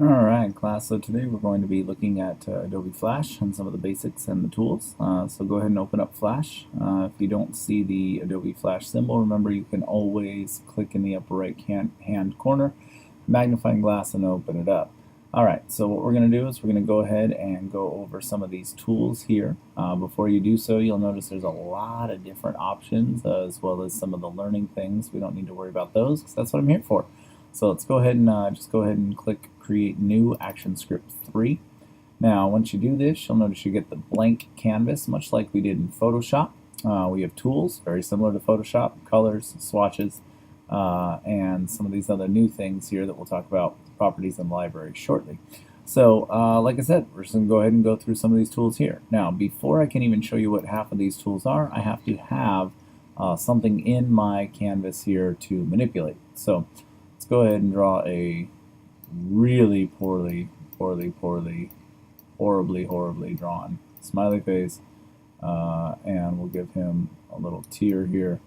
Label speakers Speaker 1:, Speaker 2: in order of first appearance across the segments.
Speaker 1: Alright class, so today we're going to be looking at Adobe Flash and some of the basics and the tools. So go ahead and open up Flash. If you don't see the Adobe Flash symbol, remember you can always click in the upper right hand corner, magnifying glass, and open it up. Alright, so what we're going to do is we're going to go ahead and go over some of these tools here. Before you do so, you'll notice there's a lot of different options as well as some of the learning things. We don't need to worry about those because that's what I'm here for. So let's go ahead and just go ahead and click Create New Action Script 3. Now, once you do this, you'll notice you get the blank canvas, much like we did in Photoshop. We have tools, very similar to Photoshop, colors, swatches, and some of these other new things here that we'll talk about, properties in the library shortly. So, like I said, we're just going to go ahead and go through some of these tools here. Now, before I can even show you what half of these tools are, I have to have something in my canvas here to manipulate. So, let's go ahead and draw a really horribly drawn smiley face, and we'll give him a little tear here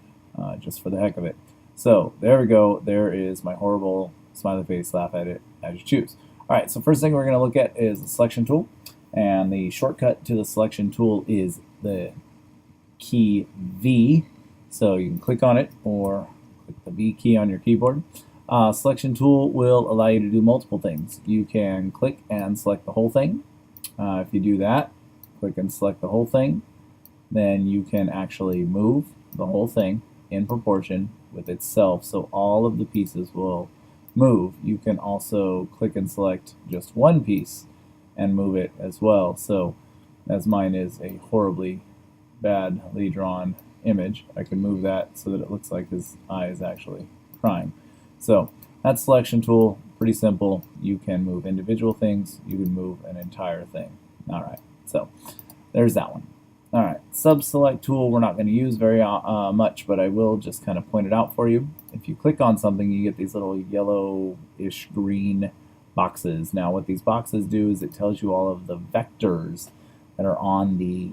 Speaker 1: just for the heck of it. So there we go. There is my horrible smiley face. Laugh at it as you choose. Alright, so first thing we're going to look at is the selection tool, and the shortcut to the selection tool is the key V. So you can click on it or click the V key on your keyboard. Selection tool will allow you to do multiple things. You can click and select the whole thing. If you do that, click and select the whole thing, then you can actually move the whole thing in proportion with itself, so all of the pieces will move. You can also click and select just one piece and move it as well. So as mine is a horribly badly drawn image, I can move that so that it looks like his eye is actually crying. So that selection tool, pretty simple. You can move individual things, you can move an entire thing. Alright, so there's that one. Alright, sub-select tool we're not going to use very much, but I will just kind of point it out for you. If you click on something, you get these little yellowish green boxes. Now what these boxes do is it tells you all of the vectors that are on the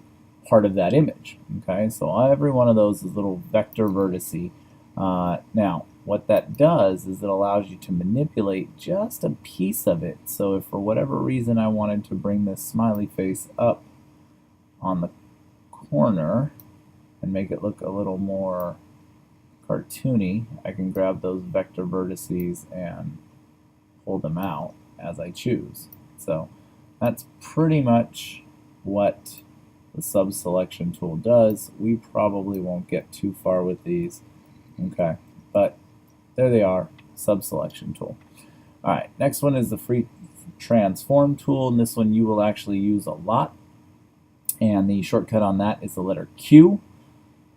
Speaker 1: part of that image. Okay, so every one of those is little vector vertices. Now, what that does is it allows you to manipulate just a piece of it. So if for whatever reason I wanted to bring this smiley face up on the corner and make it look a little more cartoony, I can grab those vector vertices and pull them out as I choose. So that's pretty much what the sub-selection tool does. We probably won't get too far with these. Okay, but there they are, sub-selection tool. Alright, next one is the free transform tool, and this one you will actually use a lot. And the shortcut on that is the letter Q.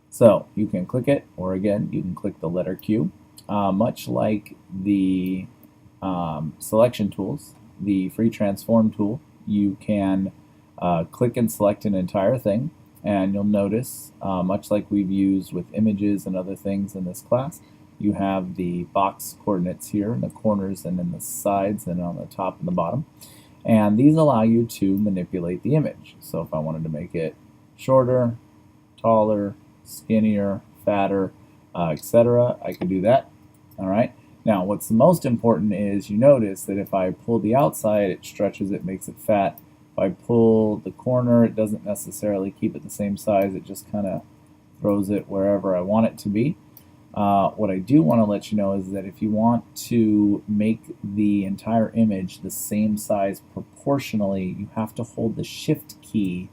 Speaker 1: So you can click it, or again, you can click the letter Q. Much like the selection tools, the free transform tool, you can click and select an entire thing. And you'll notice, much like we've used with images and other things in this class, you have the box coordinates here in the corners and in the sides and on the top and the bottom. And these allow you to manipulate the image. So if I wanted to make it shorter, taller, skinnier, fatter, etc., I could do that. Alright. Now what's most important is you notice that if I pull the outside, it stretches it, makes it fat. If I pull the corner, it doesn't necessarily keep it the same size, it just kind of throws it wherever I want it to be. What I do want to let you know is that if you want to make the entire image the same size proportionally, you have to hold the Shift key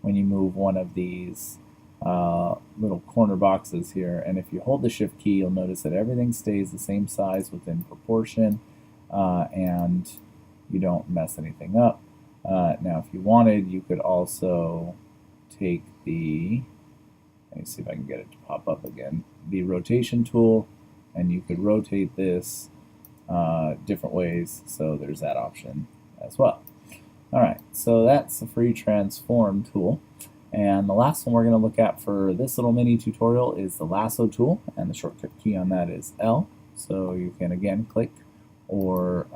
Speaker 1: when you move one of these little corner boxes here. And if you hold the Shift key, you'll notice that everything stays the same size within proportion, and you don't mess anything up. Now if you wanted, you could also take the, let me see if I can get it to pop up again, the rotation tool, and you could rotate this different ways, so there's that option as well. Alright, so that's the free transform tool. And the last one we're going to look at for this little mini tutorial is the lasso tool, and the shortcut key on that is L. So you can again click, or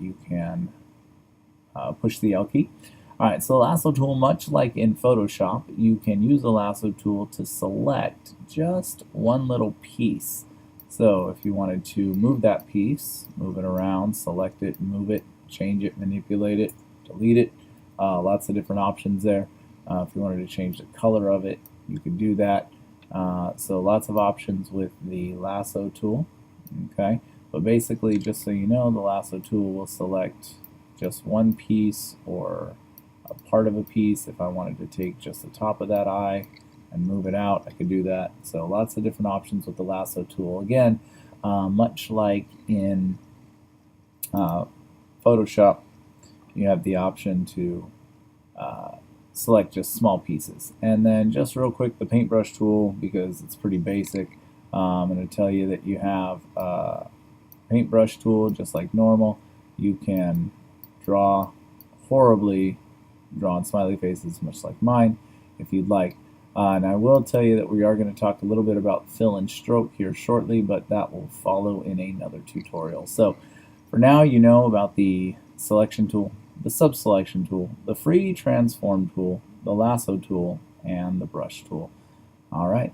Speaker 1: you can push the L key. Alright, so the lasso tool, much like in Photoshop, you can use the lasso tool to select just one little piece. So if you wanted to move that piece, move it around, select it, move it, change it, manipulate it, delete it. Lots of different options there. If you wanted to change the color of it, you could do that. So lots of options with the lasso tool. Okay, but basically, just so you know, the lasso tool will select just one piece or a part of a piece. If I wanted to take just the top of that eye and move it out, I could do that. So lots of different options with the lasso tool. Again, much like in Photoshop, you have the option to select just small pieces. And then just real quick, the paintbrush tool, because it's pretty basic, I'm going to tell you that you have a paintbrush tool just like normal. You can draw horribly drawn smiley faces, much like mine, if you'd like. And I will tell you that we are going to talk a little bit about fill and stroke here shortly, but that will follow in another tutorial. So for now, you know about the selection tool, the subselection tool, the free transform tool, the lasso tool, and the brush tool. All right.